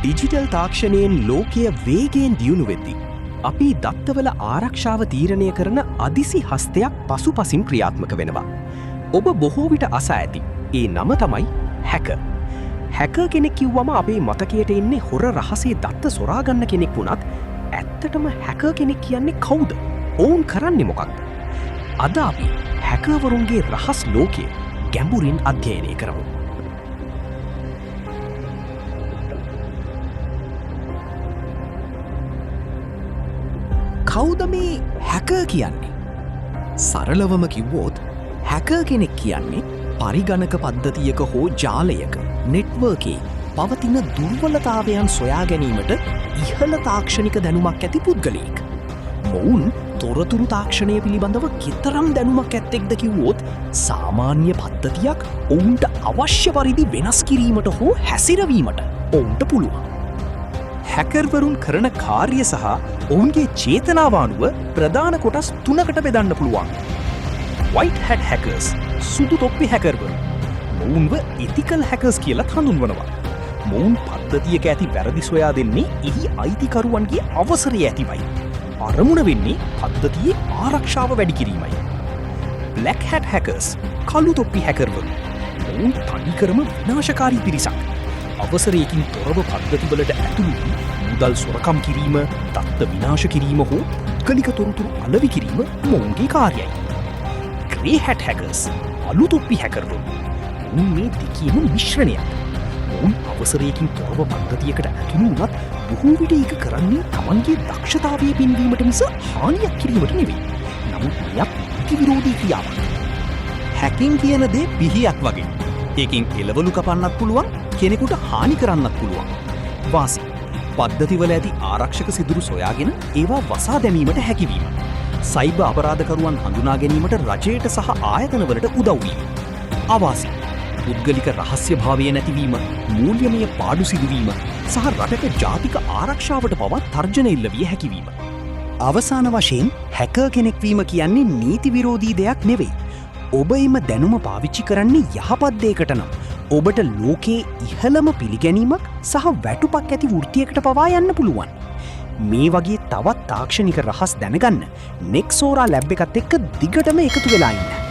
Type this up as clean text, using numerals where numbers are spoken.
Digital තාක්ෂණයෙන් ලෝකය වේගයෙන් දියුණු වෙද්දි. අපි දත්තවල ආරක්ෂාව තීරණය කරන අදිසි හස්තයක් පසු පසින් ක්‍රියාත්මක වෙනවා. ඔබ බොහෝ විට අසා ඇති. ඒ නම තමයි හැක. හැක කෙනෙක් කිව්වම අපේ මතකයට එන්නේ හොර රහසේ දත්ත සොරාගන්න කෙනෙක් වුණත් ඇත්තටම හැක කෙනෙක් කියන්නේ කවුද? ඔවුන් කරන්නේ මොකක්ද? අද අපි හැකවරුන්ගේ රහස් ලෝකය ගැඹුරින් අධ්‍යයනය කරමු. කවුද මේ හැක කියන්නේ? සරලවම කිව්වොත් හැක කෙනෙක් කියන්නේ පරිගණක පද්ධතියක හෝ ජාලයක නෙට්වර්කේ පවතින දුර්වලතාවයන් සොයා ගැනීමට ඉහළ තාක්ෂණික දැනුමක් ඇති පුද්ගලයෙක්. මොවුන් තොරතුරු තාක්ෂණය පිළිබඳව කෙතරම් දැනුමක් ඇත්තෙක්ද කිව්වොත් සාමාන්‍ය පද්ධතියක් ඔවුන්ට අවශ්‍ය පරිදි වෙනස් කිරීමට හෝ හැසිරවීමට ඔවුන්ට පුළුවන්. හැකර්වරුන් කරන කාර්ය සහ ඔවුන්ගේ චේතනාවානුව ප්‍රධාන කොටස් 3කට බෙදන්න පුළුවන්. White Hat Hackers සුදු තොප්පි හැකර්වරු. මොවුන්ව ethical hackers කියලා හඳුන්වනවා. මොවුන් පද්ධතියක ඇති වැරදි සොයා දෙන්නේ එහි අයිතිකරුවන්ගේ අවසරය ඇතිවයි. අරමුණ වෙන්නේ පද්ධතියේ ආරක්ෂාව වැඩි කිරීමයි. Black Hat Hackers කළු තොප්පි හැකර්වරු. මොවුන් තනිකරම විනාශකාරී පිරිසක්. අවසරයකින් තොරව පද්ධතිවලට ඇතුළු මුදල් සොරකම් කිරීම, දත්ත විනාශ කිරීම හෝ පුද්ගලික තොරතුරු අලෙවි කිරීම මොවුන්ගේ කාර්යයි. Grey Hat Hackers අලු තොප්පි හැකර්වරු. මොවුන් මේ දෙකේම මිශ්‍රණයක්. මොවුන් අවසරයකින් තොරව පද්ධතියකට ඇතුළු වුණත් බොහෝ විට ඒක කරන්නේ තමන්ගේ දක්ෂතාවය පෙන්වීමට මිස හානියක් කිරීමට නෙවෙයි. නමුත් මෙයක් නීති විරෝධී ක්‍රියාවක්. හැකින් කියන දේ පිහියක් වගේ. ඒකින් එළවලු කපන්නත් පුළුවන්, කෙනෙකුට හානි කරන්නත් පුළුවන්. වාසි පද්ධතිවල ඇති ආරක්ෂක සිදුරු සොයාගෙන ඒවා වසා දැමීමට හැකිවීම. සයිබර් අපරාධකරුවන් හඳුනා ගැනීමට රජයට සහ ආයතනවලට උදව් වීම. අවාසි පුද්ගලික රහස්‍යභාවය නැතිවීම, මූල්‍යමය පාඩු සිදුවීම සහ රටක ජාතික ආරක්ෂාවට පවා තර්ජන එල්ලවිය හැකිවීම. අවසාන වශයෙන් හැකර් කෙනෙක් වීම කියන්නේ නීති විරෝධී දෙයක් නෙවෙයි. ඔබ එම දැනුම පාවිච්චි කරන්නේ යහපත් දෙයකට නම් ඔබට ලෝකයේ ඉහළම පිළිගැනීමක් සහ වැටුපක් ඇති වෘත්තියකට පවා යන්න පුළුවන්. මේ වගේ තවත් තාක්ෂණික රහස් දැනගන්න නෙක්සෝරා ලැබ් එකත් එක්ක දිගටම එකතු වෙලා ඉන්න.